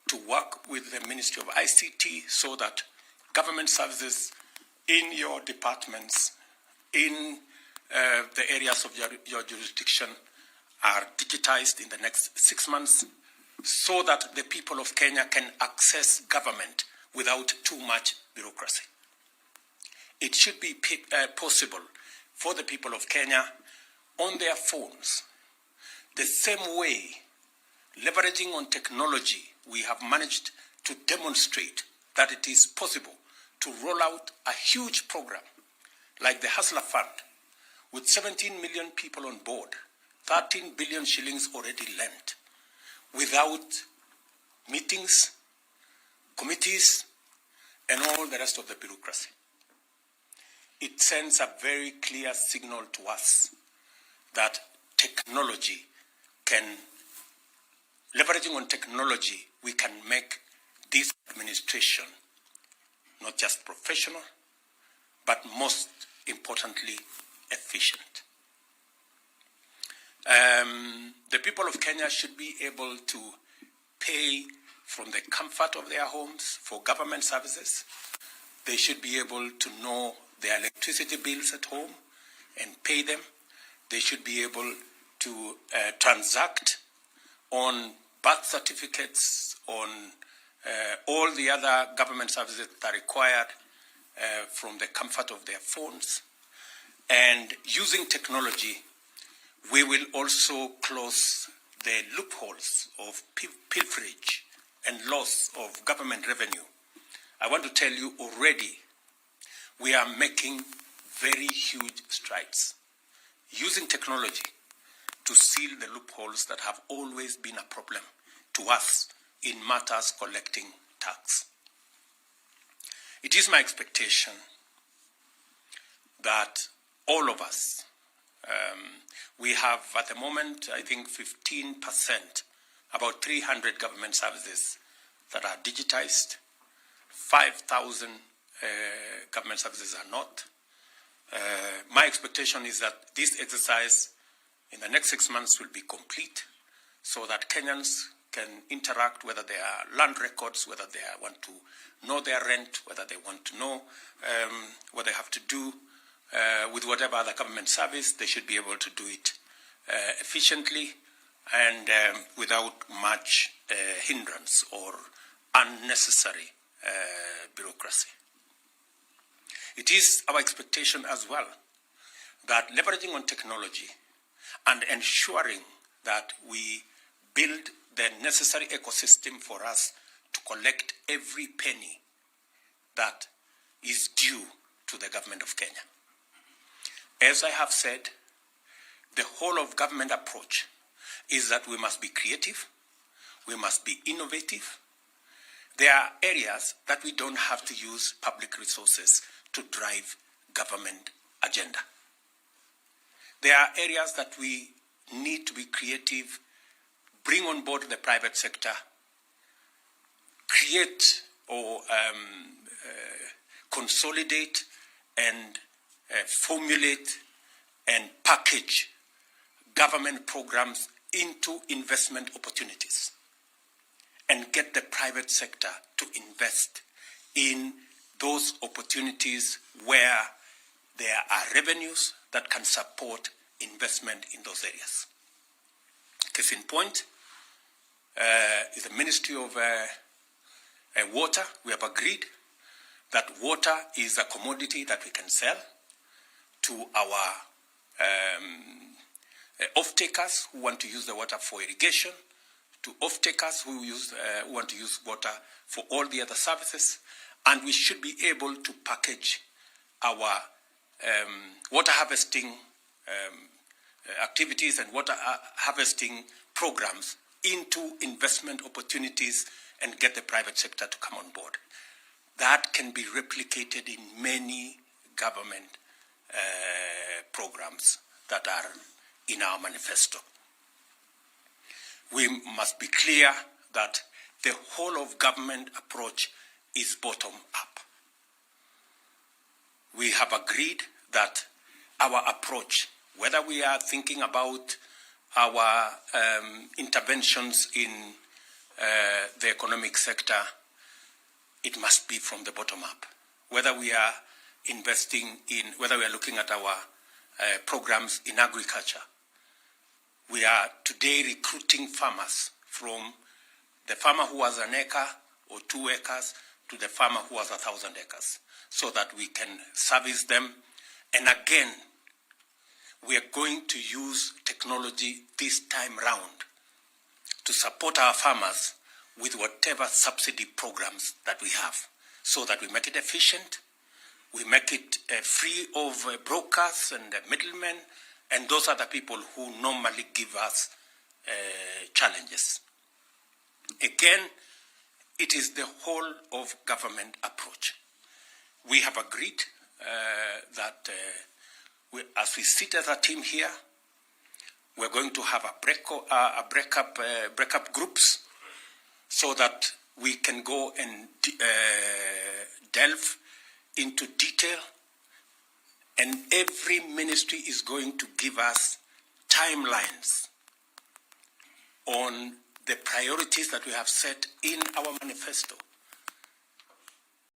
to work with the Ministry of ICT so that government services in your departments, in the areas of your jurisdiction are digitized in the next 6 months so that the people of Kenya can access government without too much bureaucracy. It should be possible for the people of Kenya on their phones, the same way, leveraging on technology, we have managed to demonstrate that it is possible to roll out a huge program like the Hustler Fund with 17 million people on board, 13 billion shillings already lent, without meetings, committees, and all the rest of the bureaucracy. It sends a very clear signal to us that technology can, leveraging on technology, we can make this administration not just professional, but most importantly, efficient. The people of Kenya should be able to pay from the comfort of their homes for government services. They should be able to know their electricity bills at home and pay them. They should be able to transact on birth certificates, on all the other government services that are required from the comfort of their phones. And using technology, we will also close the loopholes of pilferage and loss of government revenue. I want to tell you already, we are making very huge strides using technology to seal the loopholes that have always been a problem to us in matters collecting tax. It is my expectation that all of us, we have at the moment, I think 15%, about 300 government services that are digitized, 5,000 government services are not. My expectation is that this exercise in the next 6 months will be complete so that Kenyans can interact, whether they are land records, whether they want to know their rent, whether they want to know what they have to do with whatever other government service. They should be able to do it efficiently and without much hindrance or unnecessary bureaucracy. It is our expectation as well that leveraging on technology and ensuring that we build the necessary ecosystem for us to collect every penny that is due to the government of Kenya. As I have said, the whole of government approach is that we must be creative, we must be innovative. There are areas that we don't have to use public resources to drive government agenda. There are areas that we need to be creative, bring on board the private sector, create or consolidate and formulate and package government programs into investment opportunities and get the private sector to invest in those opportunities where there are revenues that can support investment in those areas. Case in point is the Ministry of Water. We have agreed that water is a commodity that we can sell to our off-takers who want to use the water for irrigation, to off-takers who want to use water for all the other services, and we should be able to package our water harvesting activities and water harvesting programs into investment opportunities and get the private sector to come on board. That can be replicated in many government programs that are in our manifesto. We must be clear that the whole of government approach is bottom up. We have agreed that our approach, whether we are thinking about our interventions in the economic sector, it must be from the bottom up. Whether we are whether we are looking at our programs in agriculture, we are today recruiting farmers from the farmer who has an acre or 2 acres to the farmer who has 1,000 acres, so that we can service them. And again, we are going to use technology this time round to support our farmers with whatever subsidy programs that we have, so that we make it efficient, we make it free of brokers and middlemen, and those are the people who normally give us challenges. Again, it is the whole of government approach. We have agreed that as we sit as a team here, we're going to have a breakup groups, so that we can go and delve into detail, and every ministry is going to give us timelines on the priorities that we have set in our manifesto.